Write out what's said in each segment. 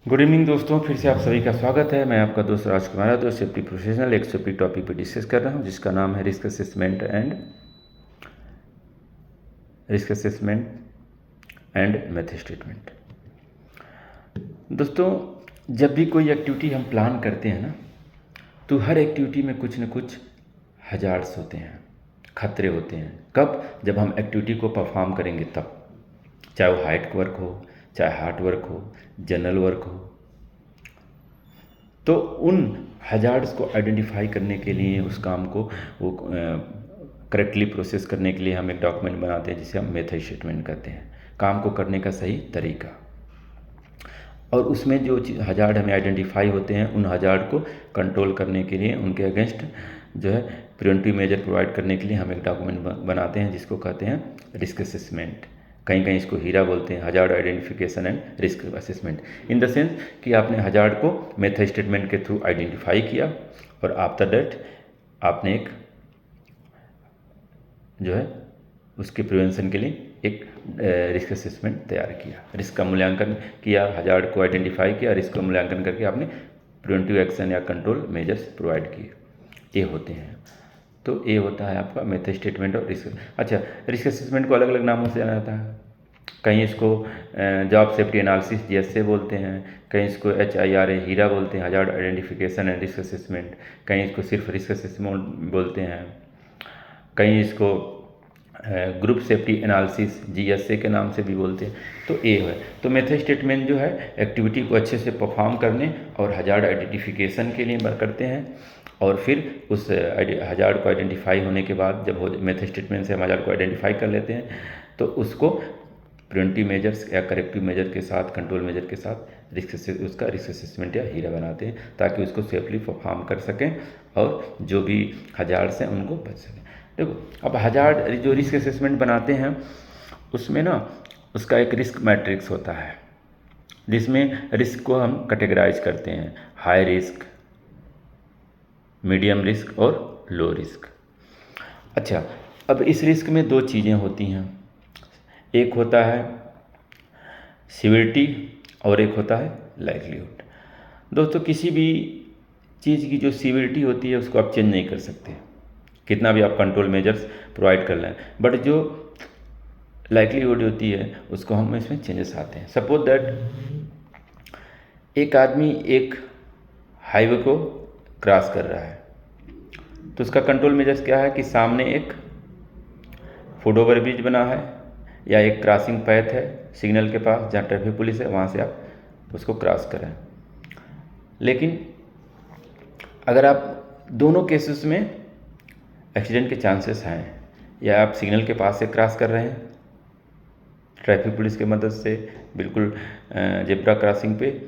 Good evening दोस्तों, फिर से आप सभी का स्वागत है। मैं आपका दोस्त राजकुमार दोस्त सेफ्टी प्रोफेशनल एक सेफ्टी टॉपिक पर डिस्कस कर रहा हूं, जिसका नाम है risk assessment and method statement. दोस्तों, जब भी कोई एक्टिविटी हम प्लान करते हैं ना, तो हर एक्टिविटी में कुछ न कुछ हजार्ड्स होते हैं, खतरे होते हैं। कब? जब हम एक्टिविटी को परफॉर्म करेंगे तब, चाहे वो हाइट वर्क हो, चाहे हार्ड वर्क हो, जनरल वर्क हो। तो उन हजार्ड्स को आइडेंटिफाई करने के लिए, उस काम को वो करेक्टली प्रोसेस करने के लिए हम एक डॉक्यूमेंट बनाते हैं जिसे हम मेथड स्टेटमेंट कहते हैं, काम को करने का सही तरीका। और उसमें जो हजार्ड हमें आइडेंटिफाई होते हैं, उन हजार्ड को कंट्रोल करने के लिए, उनके अगेंस्ट जो है प्रिवेंटिव मेजर प्रोवाइड करने के लिए हम एक डॉक्यूमेंट बनाते हैं जिसको कहते हैं रिस्क असेसमेंट। कहीं कहीं इसको हीरा बोलते हैं, hazard identification and risk assessment. In the sense कि आपने हजार्ड को मेथड स्टेटमेंट के थ्रू आइडेंटिफाई किया और आफ्टर दैट आपने एक जो है उसके प्रिवेंशन के लिए एक रिस्क असेसमेंट तैयार किया, रिस्क का मूल्यांकन किया, हजार्ड को आइडेंटिफाई किया, रिस्क का मूल्यांकन करके आपने प्रिवेंटिव एक्शन या कंट्रोल मेजर्स प्रोवाइड किए। ये होते हैं। तो ये होता है आपका मेथड स्टेटमेंट और रिस्क। अच्छा, रिस्क असेसमेंट को अलग अलग नामों से जाना जाता है। कहीं इसको जॉब सेफ्टी एनालिसिस जीएसए बोलते हैं, कहीं इसको HIRA हीरा बोलते हैं, hazard identification and risk assessment, कहीं इसको सिर्फ रिस्क असेसमेंट बोलते हैं, कहीं इसको ग्रुप सेफ्टी एनालिसिस GSA के नाम से भी बोलते हैं। तो ये है। तो मेथड स्टेटमेंट जो है एक्टिविटी को अच्छे से परफॉर्म करने और हजार्ड आइडेंटिफिकेशन के लिए करते हैं। और फिर उस हजार्ड को आइडेंटिफाई होने के बाद, जब मेथड स्टेटमेंट से हम हजार्ड को आइडेंटिफाई कर लेते हैं, तो उसको प्रिवेंटिव मेजर्स या करेक्टिव मेजर के साथ, कंट्रोल मेजर के साथ उसका रिस्क असेसमेंट या हीरा बनाते हैं, ताकि उसको सेफली परफॉर्म कर सकें और जो भी हजार्ड्स हैं उनको बच सकें। देखो, अब हजार्ड जो रिस्क असेसमेंट बनाते हैं उसमें ना उसका एक रिस्क मैट्रिक्स होता है, जिसमें रिस्क को हम कैटेगराइज करते हैं, हाई रिस्क, मीडियम रिस्क और लो रिस्क। अच्छा, अब इस रिस्क में दो चीज़ें होती हैं, एक होता है सिविरिटी और एक होता है लाइवलीहुड। दोस्तों, किसी भी चीज़ की जो सिविरिटी होती है उसको आप चेंज नहीं कर सकते, कितना भी आप कंट्रोल मेजर्स प्रोवाइड कर लें, बट जो लाइवलीहुड होती है उसको हम इसमें चेंजेस आते हैं। सपोज दैट एक आदमी एक हाईवे को क्रॉस कर रहा है, तो उसका कंट्रोल मेजर्स क्या है कि सामने एक फुट ओवर ब्रिज बना है या एक क्रॉसिंग पैथ है सिग्नल के पास जहाँ ट्रैफिक पुलिस है, वहाँ से आप उसको क्रॉस करें। लेकिन अगर आप दोनों केसेस में एक्सीडेंट के चांसेस हैं, या आप सिग्नल के पास से क्रॉस कर रहे हैं ट्रैफिक पुलिस की मदद से बिल्कुल जेब्रा क्रॉसिंग पे,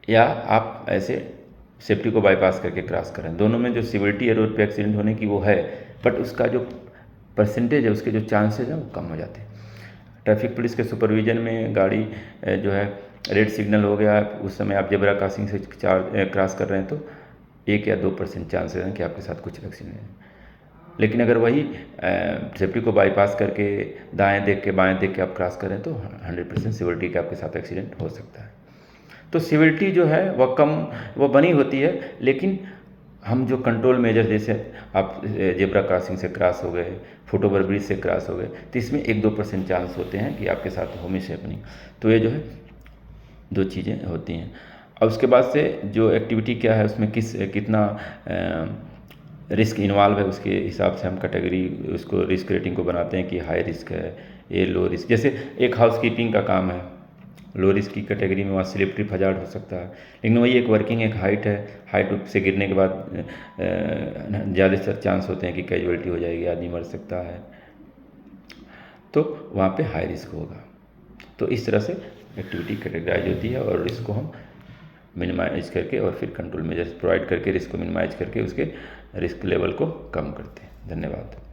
या आप ऐसे सेफ्टी को बाईपास करके क्रॉस कर रहे हैं, दोनों में जो सिविरिटी है रोड पे एक्सीडेंट होने की वो है, बट उसका जो परसेंटेज है, उसके जो चांसेज हैं वो कम हो जाते हैं। ट्रैफिक पुलिस के सुपरविजन में गाड़ी जो है रेड सिग्नल हो गया, उस समय आप जेब्रा क्रॉसिंग से क्रॉस कर रहे हैं, तो 1 या 2% चांसेस हैं कि आपके साथ कुछ एक्सीडेंट है। लेकिन अगर वही सेफ्टी को बाईपास करके दाएं देख के बाएं देख के आप क्रॉस करें तो 100% सिविरिटी का आपके साथ एक्सीडेंट हो सकता है। तो सिविरिटी जो है वह कम, वो बनी होती है, लेकिन हम जो कंट्रोल मेजर, जैसे आप जेब्रा क्रॉसिंग से क्रॉस हो गए, फुट ओवर ब्रिज से क्रॉस हो गए, तो इसमें 1-2% चांस होते हैं कि आपके साथ हो मिस हैपनिंग। तो ये जो है दो चीज़ें होती हैं। अब उसके बाद से जो एक्टिविटी क्या है उसमें कितना रिस्क इन्वॉल्व है, उसके हिसाब से हम कैटेगरी उसको रिस्क रेटिंग को बनाते हैं कि हाई रिस्क है, ये लो रिस्क। जैसे एक हाउसकीपिंग का काम है, लो रिस्क की कैटेगरी में वहाँ स्लिप ट्रिप हजार्ड हो सकता है, लेकिन वही एक वर्किंग एक हाइट है, हाइट से गिरने के बाद ज़्यादातर चांस होते हैं कि कैजुअलिटी हो जाएगी, आदमी मर सकता है, तो वहाँ पे हाई रिस्क होगा। तो इस तरह से एक्टिविटी कैटेगराइज होती है और रिस्क को हम मिनिमाइज करके और फिर कंट्रोल मेजर्स प्रोवाइड करके रिस्क को मिनिमाइज करके उसके रिस्क लेवल को कम करते हैं। धन्यवाद।